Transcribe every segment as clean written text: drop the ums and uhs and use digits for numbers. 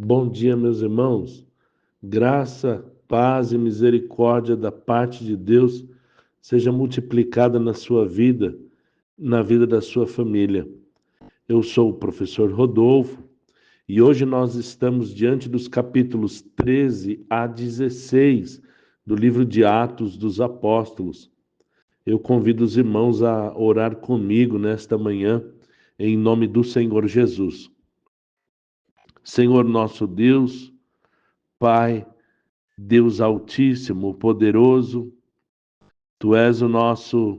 Bom dia, meus irmãos. Graça, paz e misericórdia da parte de Deus seja multiplicada na sua vida, na vida da sua família. Eu sou o professor Rodolfo e hoje nós estamos diante dos capítulos 13 a 16 do livro de Atos dos Apóstolos. Eu convido os irmãos a orar comigo nesta manhã, em nome do Senhor Jesus. Senhor nosso Deus, Pai, Deus Altíssimo, Poderoso, Tu és o nosso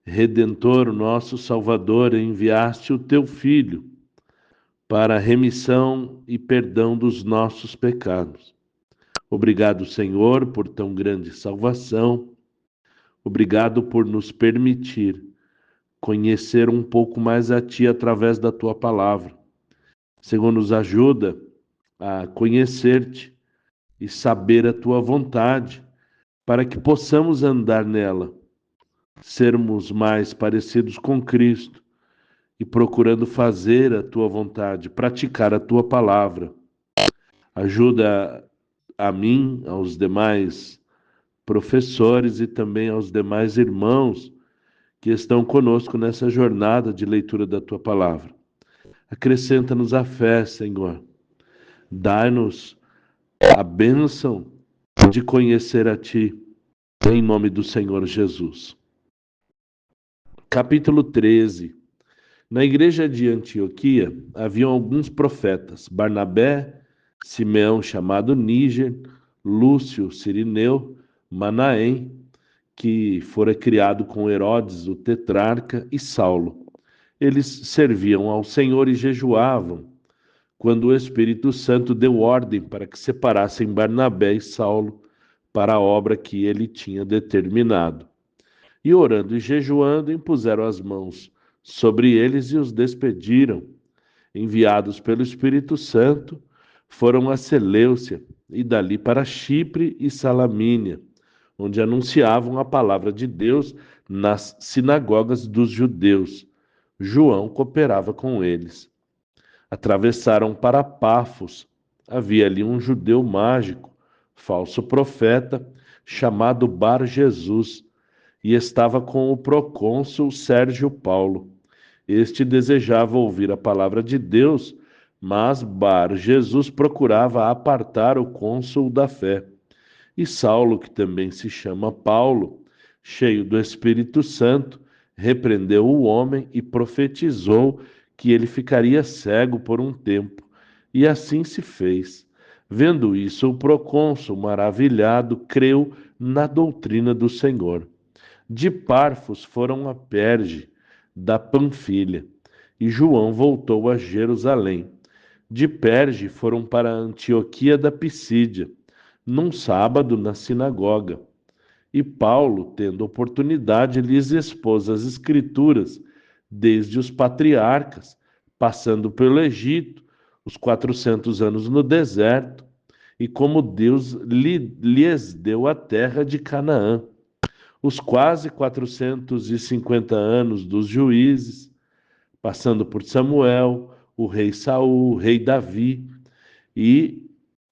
Redentor, o nosso Salvador, e enviaste o Teu Filho para a remissão e perdão dos nossos pecados. Obrigado, Senhor, por tão grande salvação. Obrigado por nos permitir conhecer um pouco mais a Ti através da Tua palavra. Senhor, nos ajuda a conhecer-te e saber a Tua vontade, para que possamos andar nela, sermos mais parecidos com Cristo e procurando fazer a Tua vontade, praticar a Tua palavra. Ajuda a mim, aos demais professores e também aos demais irmãos que estão conosco nessa jornada de leitura da Tua palavra. Acrescenta-nos a fé, Senhor. Dai-nos a bênção de conhecer a Ti, em nome do Senhor Jesus. Capítulo 13. Na igreja de Antioquia haviam alguns profetas: Barnabé, Simeão chamado Níger, Lúcio, Cirineu, Manaém, que fora criado com Herodes, o tetrarca, e Saulo. Eles serviam ao Senhor e jejuavam, quando o Espírito Santo deu ordem para que separassem Barnabé e Saulo para a obra que ele tinha determinado. E orando e jejuando, impuseram as mãos sobre eles e os despediram. Enviados pelo Espírito Santo, foram a Seleucia e dali para Chipre e Salamínia, onde anunciavam a palavra de Deus nas sinagogas dos judeus. João cooperava com eles. Atravessaram para Pafos. Havia ali um judeu mágico, falso profeta, chamado Bar Jesus, e estava com o procônsul Sérgio Paulo. Este desejava ouvir a palavra de Deus, mas Bar Jesus procurava apartar o cônsul da fé. E Saulo, que também se chama Paulo, cheio do Espírito Santo, repreendeu o homem e profetizou que ele ficaria cego por um tempo. E assim se fez. Vendo isso, o procônsul, maravilhado, creu na doutrina do Senhor. De Parfos foram a Perge, da Panfilha, e João voltou a Jerusalém. De Perge foram para Antioquia da Pisídia, num sábado na sinagoga. E Paulo, tendo oportunidade, lhes expôs as Escrituras, desde os patriarcas, passando pelo Egito, os 400 anos no deserto, e como Deus lhes deu a terra de Canaã, os quase 450 anos dos juízes, passando por Samuel, o rei Saul, o rei Davi, e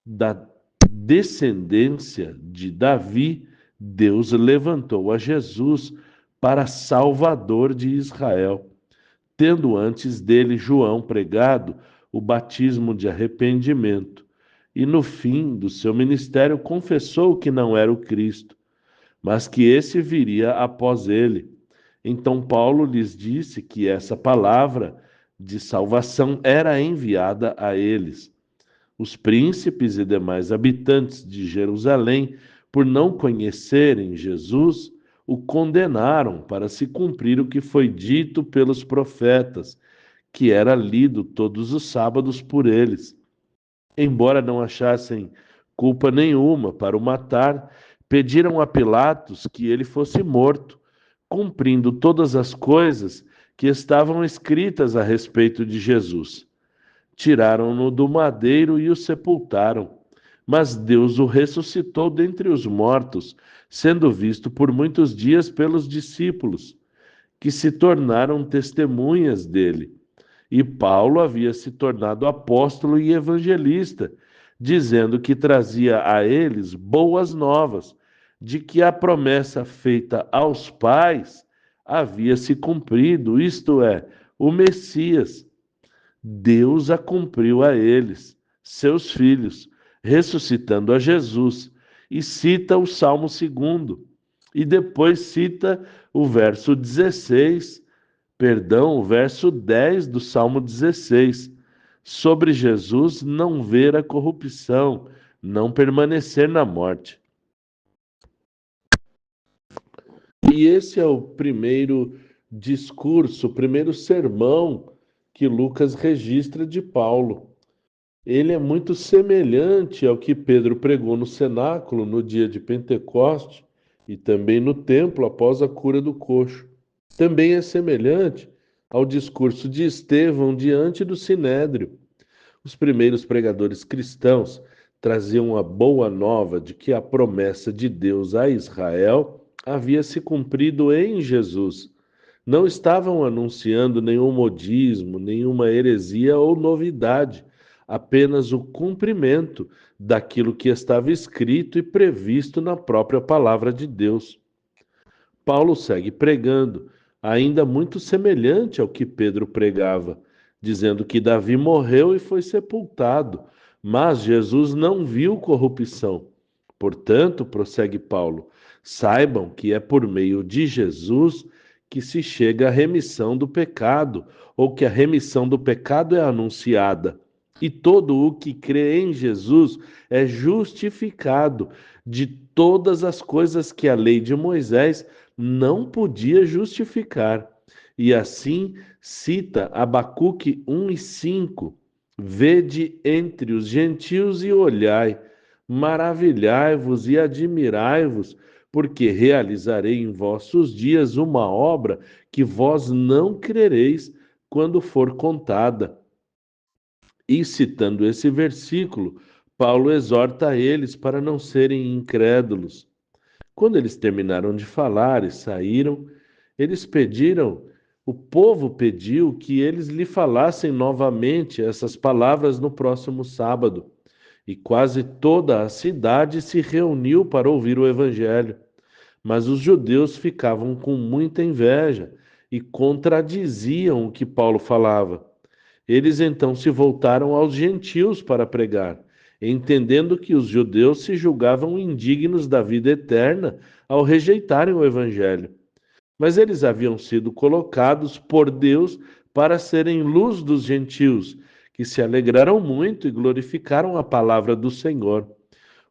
da descendência de Davi, Deus levantou a Jesus para Salvador de Israel, tendo antes dele João pregado o batismo de arrependimento, e no fim do seu ministério confessou que não era o Cristo, mas que esse viria após ele. Então Paulo lhes disse que essa palavra de salvação era enviada a eles. Os príncipes e demais habitantes de Jerusalém, por não conhecerem Jesus, o condenaram para se cumprir o que foi dito pelos profetas, que era lido todos os sábados por eles. Embora não achassem culpa nenhuma para o matar, pediram a Pilatos que ele fosse morto, cumprindo todas as coisas que estavam escritas a respeito de Jesus. Tiraram-no do madeiro e o sepultaram. Mas Deus o ressuscitou dentre os mortos, sendo visto por muitos dias pelos discípulos, que se tornaram testemunhas dele. E Paulo havia se tornado apóstolo e evangelista, dizendo que trazia a eles boas novas, de que a promessa feita aos pais havia se cumprido, isto é, o Messias. Deus a cumpriu a eles, seus filhos, ressuscitando a Jesus. E cita o Salmo 2. E depois cita o verso 16, perdão, o verso 10 do Salmo 16, sobre Jesus não ver a corrupção, não permanecer na morte. E esse é o primeiro discurso, o primeiro sermão que Lucas registra de Paulo. Ele é muito semelhante ao que Pedro pregou no cenáculo no dia de Pentecoste e também no templo após a cura do coxo. Também é semelhante ao discurso de Estevão diante do Sinédrio. Os primeiros pregadores cristãos traziam a boa nova de que a promessa de Deus a Israel havia se cumprido em Jesus. Não estavam anunciando nenhum modismo, nenhuma heresia ou novidade, apenas o cumprimento daquilo que estava escrito e previsto na própria palavra de Deus. Paulo segue pregando, ainda muito semelhante ao que Pedro pregava, dizendo que Davi morreu e foi sepultado, mas Jesus não viu corrupção. Portanto, prossegue Paulo, saibam que é por meio de Jesus que se chega à remissão do pecado, ou que a remissão do pecado é anunciada. E todo o que crê em Jesus é justificado de todas as coisas que a lei de Moisés não podia justificar. E assim cita Abacuque 1:5: Vede entre os gentios e olhai, maravilhai-vos e admirai-vos, porque realizarei em vossos dias uma obra que vós não crereis quando for contada. E citando esse versículo, Paulo exorta eles para não serem incrédulos. Quando eles terminaram de falar e saíram, o povo pediu que eles lhe falassem novamente essas palavras no próximo sábado. E quase toda a cidade se reuniu para ouvir o evangelho. Mas os judeus ficavam com muita inveja e contradiziam o que Paulo falava. Eles então se voltaram aos gentios para pregar, entendendo que os judeus se julgavam indignos da vida eterna ao rejeitarem o evangelho. Mas eles haviam sido colocados por Deus para serem luz dos gentios, que se alegraram muito e glorificaram a palavra do Senhor.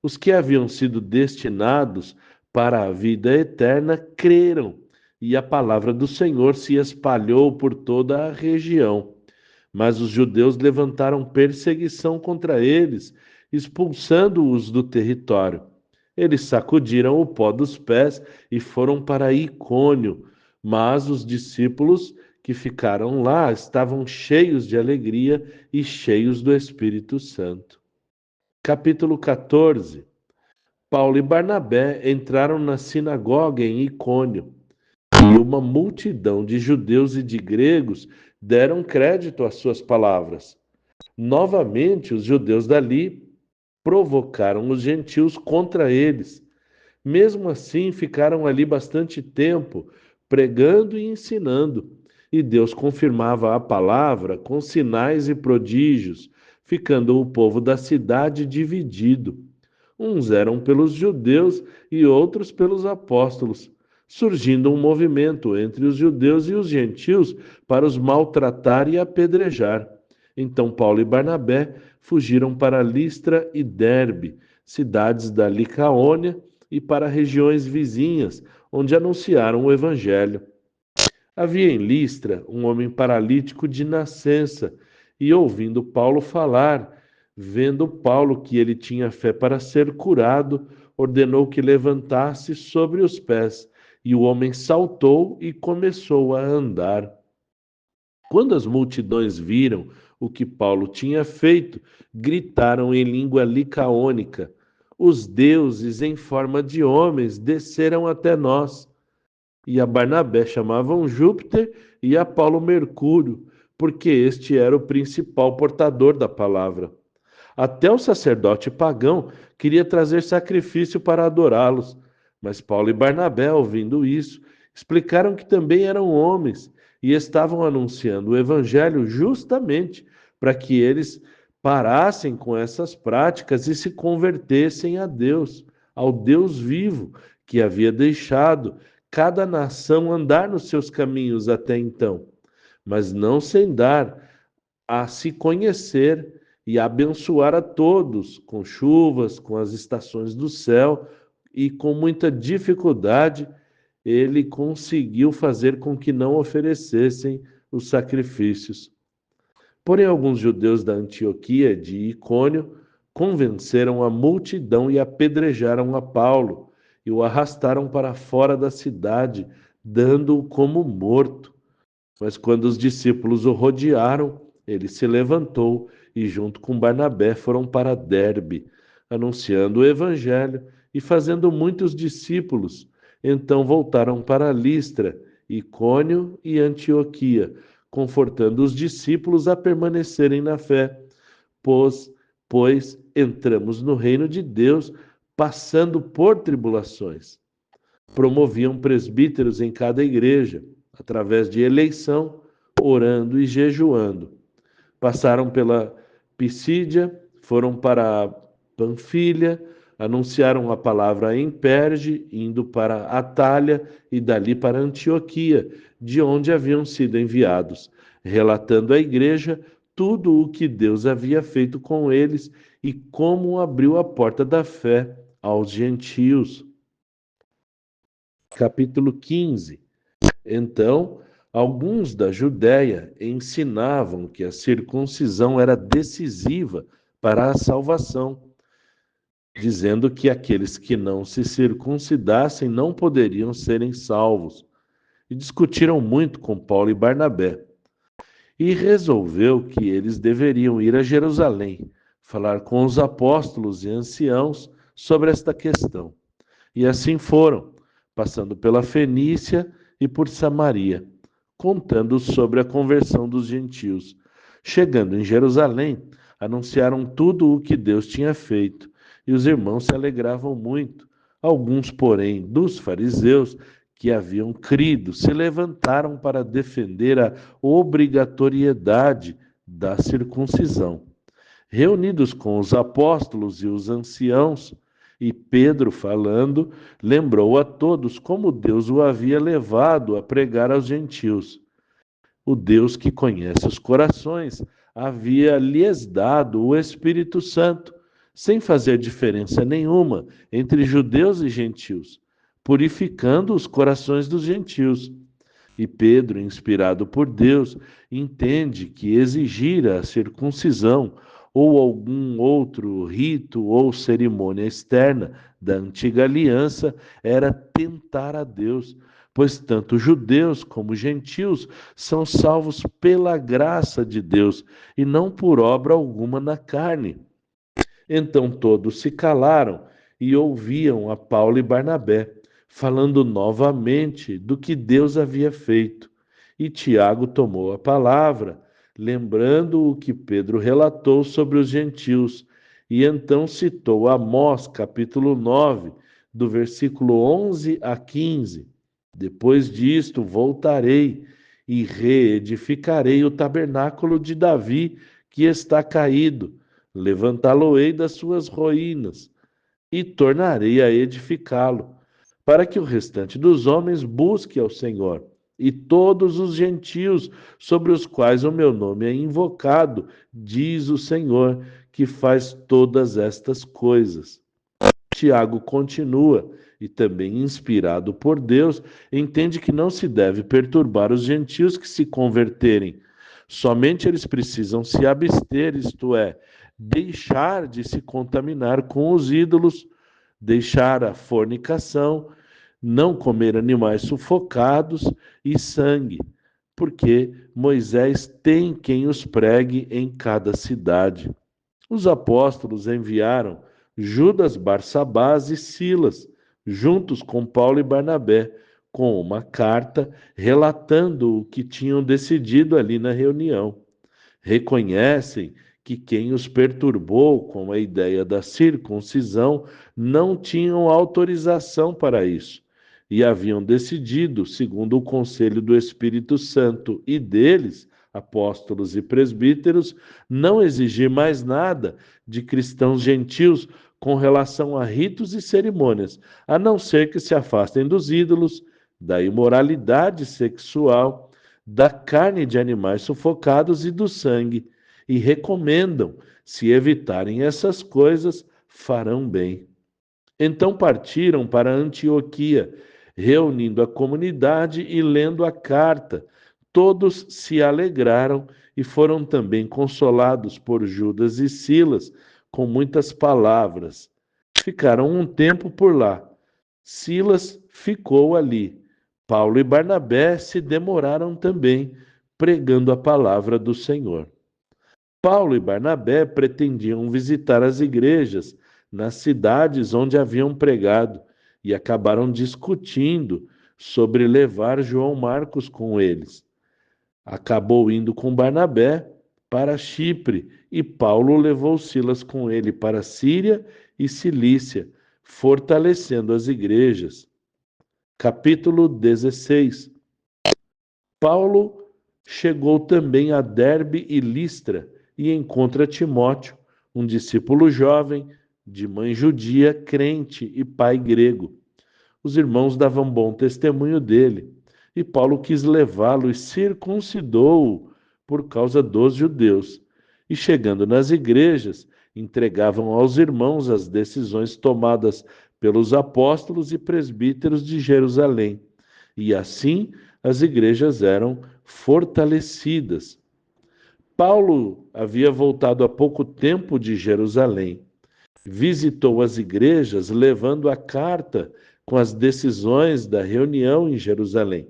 Os que haviam sido destinados para a vida eterna creram, e a palavra do Senhor se espalhou por toda a região. Mas os judeus levantaram perseguição contra eles, expulsando-os do território. Eles sacudiram o pó dos pés e foram para Icônio, mas os discípulos que ficaram lá estavam cheios de alegria e cheios do Espírito Santo. Capítulo 14. Paulo e Barnabé entraram na sinagoga em Icônio, e uma multidão de judeus e de gregos deram crédito às suas palavras. Novamente, os judeus dali provocaram os gentios contra eles. Mesmo assim, ficaram ali bastante tempo, pregando e ensinando. E Deus confirmava a palavra com sinais e prodígios, ficando o povo da cidade dividido. Uns eram pelos judeus e outros pelos apóstolos, surgindo um movimento entre os judeus e os gentios para os maltratar e apedrejar. Então Paulo e Barnabé fugiram para Listra e Derbe, cidades da Licaônia, e para regiões vizinhas, onde anunciaram o evangelho. Havia em Listra um homem paralítico de nascença, e ouvindo Paulo falar, vendo Paulo que ele tinha fé para ser curado, ordenou que levantasse sobre os pés, e o homem saltou e começou a andar. Quando as multidões viram o que Paulo tinha feito, gritaram em língua licaônica: Os deuses em forma de homens desceram até nós. E a Barnabé chamavam Júpiter e a Paulo Mercúrio, porque este era o principal portador da palavra. Até o sacerdote pagão queria trazer sacrifício para adorá-los, mas Paulo e Barnabé, ouvindo isso, explicaram que também eram homens e estavam anunciando o evangelho justamente para que eles parassem com essas práticas e se convertessem a Deus, ao Deus vivo que havia deixado cada nação andar nos seus caminhos até então, mas não sem dar a se conhecer e abençoar a todos com chuvas, com as estações do céu, e com muita dificuldade ele conseguiu fazer com que não oferecessem os sacrifícios. Porém, alguns judeus da Antioquia de Icônio convenceram a multidão e apedrejaram a Paulo e o arrastaram para fora da cidade, dando-o como morto. Mas quando os discípulos o rodearam, ele se levantou e, junto com Barnabé, foram para Derbe, anunciando o evangelho e fazendo muitos discípulos. Então voltaram para Listra, Icônio e Antioquia, confortando os discípulos a permanecerem na fé, pois entramos no reino de Deus, passando por tribulações. Promoviam presbíteros em cada igreja, através de eleição, orando e jejuando. Passaram pela Pisídia, foram para Panfilha, anunciaram a palavra em Perge, indo para Atália e dali para Antioquia, de onde haviam sido enviados, relatando à igreja tudo o que Deus havia feito com eles e como abriu a porta da fé aos gentios. Capítulo 15. Então, alguns da Judéia ensinavam que a circuncisão era decisiva para a salvação, dizendo que aqueles que não se circuncidassem não poderiam serem salvos. E discutiram muito com Paulo e Barnabé. E resolveu que eles deveriam ir a Jerusalém, falar com os apóstolos e anciãos sobre esta questão. E assim foram, passando pela Fenícia e por Samaria, contando sobre a conversão dos gentios. Chegando em Jerusalém, anunciaram tudo o que Deus tinha feito, e os irmãos se alegravam muito. Alguns, porém, dos fariseus que haviam crido, se levantaram para defender a obrigatoriedade da circuncisão. Reunidos com os apóstolos e os anciãos, e Pedro, falando, lembrou a todos como Deus o havia levado a pregar aos gentios. O Deus que conhece os corações havia lhes dado o Espírito Santo, sem fazer diferença nenhuma entre judeus e gentios, purificando os corações dos gentios. E Pedro, inspirado por Deus, entende que exigir a circuncisão ou algum outro rito ou cerimônia externa da antiga aliança era tentar a Deus, pois tanto judeus como gentios são salvos pela graça de Deus e não por obra alguma na carne. Então todos se calaram e ouviam a Paulo e Barnabé, falando novamente do que Deus havia feito. E Tiago tomou a palavra, lembrando o que Pedro relatou sobre os gentios, e então citou Amós, capítulo 9, do versículo 11 a 15. Depois disto voltarei e reedificarei o tabernáculo de Davi, que está caído, levantá-lo-ei das suas ruínas e tornarei a edificá-lo, para que o restante dos homens busque ao Senhor, e todos os gentios sobre os quais o meu nome é invocado, diz o Senhor, que faz todas estas coisas. Tiago continua, e também inspirado por Deus, entende que não se deve perturbar os gentios que se converterem. Somente eles precisam se abster, isto é, deixar de se contaminar com os ídolos, deixar a fornicação, não comer animais sufocados e sangue, porque Moisés tem quem os pregue em cada cidade. Os apóstolos enviaram Judas, Barsabás e Silas, juntos com Paulo e Barnabé, com uma carta relatando o que tinham decidido ali na reunião. Reconhecem que quem os perturbou com a ideia da circuncisão não tinham autorização para isso e haviam decidido, segundo o conselho do Espírito Santo e deles, apóstolos e presbíteros, não exigir mais nada de cristãos gentios com relação a ritos e cerimônias, a não ser que se afastem dos ídolos, da imoralidade sexual, da carne de animais sufocados e do sangue, e recomendam, se evitarem essas coisas, farão bem. Então partiram para Antioquia, reunindo a comunidade e lendo a carta. Todos se alegraram e foram também consolados por Judas e Silas, com muitas palavras. Ficaram um tempo por lá. Silas ficou ali. Paulo e Barnabé se demoraram também, pregando a palavra do Senhor. Paulo e Barnabé pretendiam visitar as igrejas nas cidades onde haviam pregado e acabaram discutindo sobre levar João Marcos com eles. Acabou indo com Barnabé para Chipre e Paulo levou Silas com ele para Síria e Cilícia, fortalecendo as igrejas. Capítulo 16. Paulo chegou também a Derbe e Listra e encontra Timóteo, um discípulo jovem, de mãe judia, crente e pai grego. Os irmãos davam bom testemunho dele, e Paulo quis levá-lo e circuncidou-o por causa dos judeus. E chegando nas igrejas, entregavam aos irmãos as decisões tomadas pelos apóstolos e presbíteros de Jerusalém. E assim as igrejas eram fortalecidas. Paulo havia voltado há pouco tempo de Jerusalém. Visitou as igrejas levando a carta com as decisões da reunião em Jerusalém,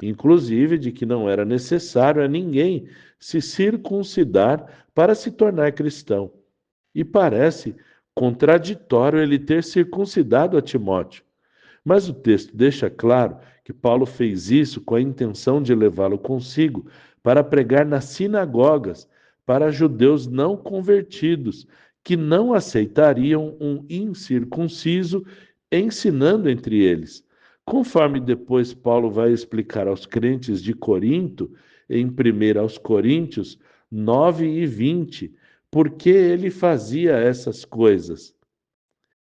inclusive de que não era necessário a ninguém se circuncidar para se tornar cristão. E parece contraditório ele ter circuncidado a Timóteo. Mas o texto deixa claro que Paulo fez isso com a intenção de levá-lo consigo para pregar nas sinagogas para judeus não convertidos, que não aceitariam um incircunciso, ensinando entre eles. Conforme depois Paulo vai explicar aos crentes de Corinto, em 1 aos Coríntios 9 e 20, por que ele fazia essas coisas.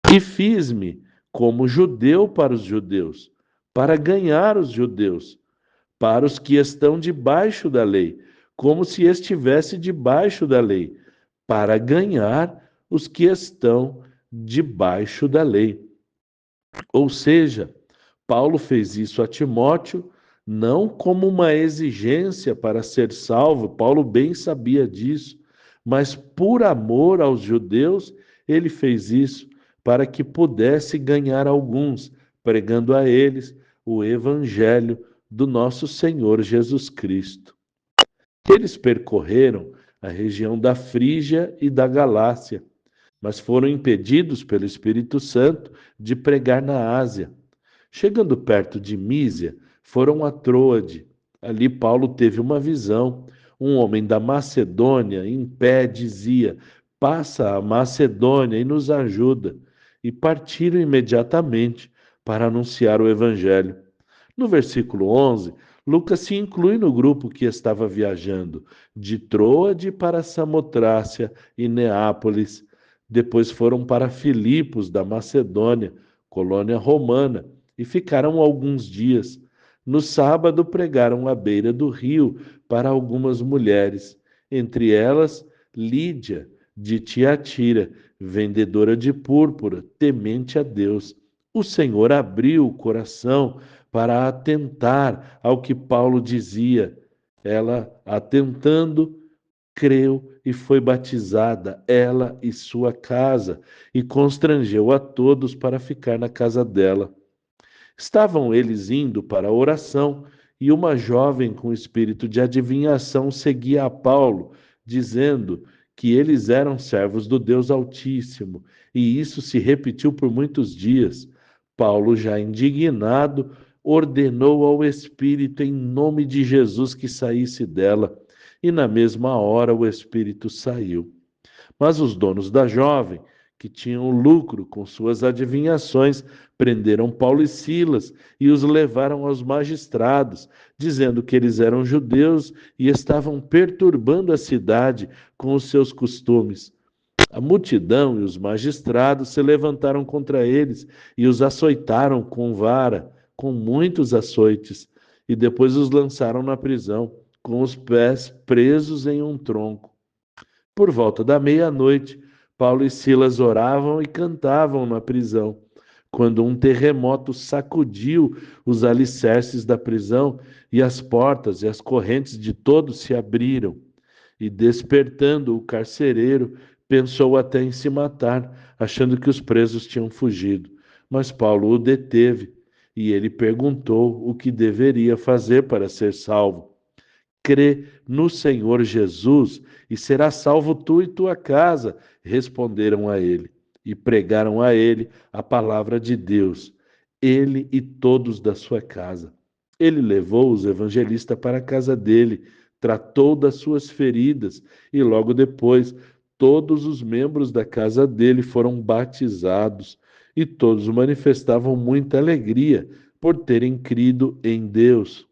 E fiz-me como judeu para os judeus, para ganhar os judeus, para os que estão debaixo da lei, como se estivesse debaixo da lei, para ganhar os que estão debaixo da lei. Ou seja, Paulo fez isso a Timóteo não como uma exigência para ser salvo, Paulo bem sabia disso, mas por amor aos judeus, ele fez isso para que pudesse ganhar alguns, pregando a eles o evangelho do nosso Senhor Jesus Cristo. Eles percorreram a região da Frígia e da Galácia, mas foram impedidos pelo Espírito Santo de pregar na Ásia. Chegando perto de Mísia, foram a Troade. Ali Paulo teve uma visão. Um homem da Macedônia, em pé, dizia: "Passa a Macedônia e nos ajuda." E partiram imediatamente para anunciar o evangelho. No versículo 11, Lucas se inclui no grupo que estava viajando de Troade para Samotrácia e Neápolis. Depois foram para Filipos da Macedônia, colônia romana, e ficaram alguns dias. No sábado pregaram à beira do rio para algumas mulheres, entre elas Lídia, de Tiatira, vendedora de púrpura, temente a Deus. O Senhor abriu o coração para atentar ao que Paulo dizia. Ela, atentando, creu e foi batizada, ela e sua casa, e constrangeu a todos para ficar na casa dela. Estavam eles indo para a oração, e uma jovem com espírito de adivinhação seguia a Paulo, dizendo que eles eram servos do Deus Altíssimo, e isso se repetiu por muitos dias. Paulo, já indignado, ordenou ao espírito em nome de Jesus que saísse dela, e na mesma hora o espírito saiu. Mas os donos da jovem, que tinham lucro com suas adivinhações, prenderam Paulo e Silas e os levaram aos magistrados, dizendo que eles eram judeus e estavam perturbando a cidade com os seus costumes. A multidão e os magistrados se levantaram contra eles e os açoitaram com vara, com muitos açoites, e depois os lançaram na prisão, com os pés presos em um tronco. Por volta da meia-noite, Paulo e Silas oravam e cantavam na prisão, quando um terremoto sacudiu os alicerces da prisão e as portas e as correntes de todos se abriram. E despertando o carcereiro, pensou até em se matar, achando que os presos tinham fugido. Mas Paulo o deteve e ele perguntou o que deveria fazer para ser salvo. Crê no Senhor Jesus e serás salvo tu e tua casa, responderam a ele. E pregaram a ele a palavra de Deus, ele e todos da sua casa. Ele levou os evangelistas para a casa dele, tratou das suas feridas e logo depois todos os membros da casa dele foram batizados e todos manifestavam muita alegria por terem crido em Deus.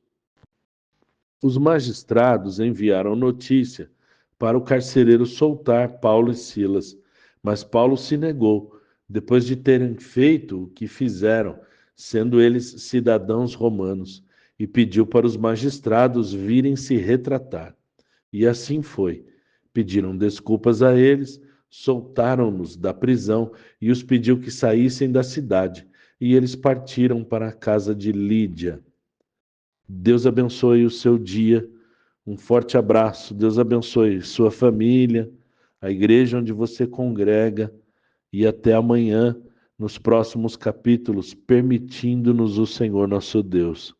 Os magistrados enviaram notícia para o carcereiro soltar Paulo e Silas, mas Paulo se negou, depois de terem feito o que fizeram, sendo eles cidadãos romanos, e pediu para os magistrados virem se retratar. E assim foi. Pediram desculpas a eles, soltaram-nos da prisão e os pediu que saíssem da cidade, e eles partiram para a casa de Lídia. Deus abençoe o seu dia. Um forte abraço. Deus abençoe sua família, a igreja onde você congrega. E até amanhã, nos próximos capítulos, permitindo-nos o Senhor nosso Deus.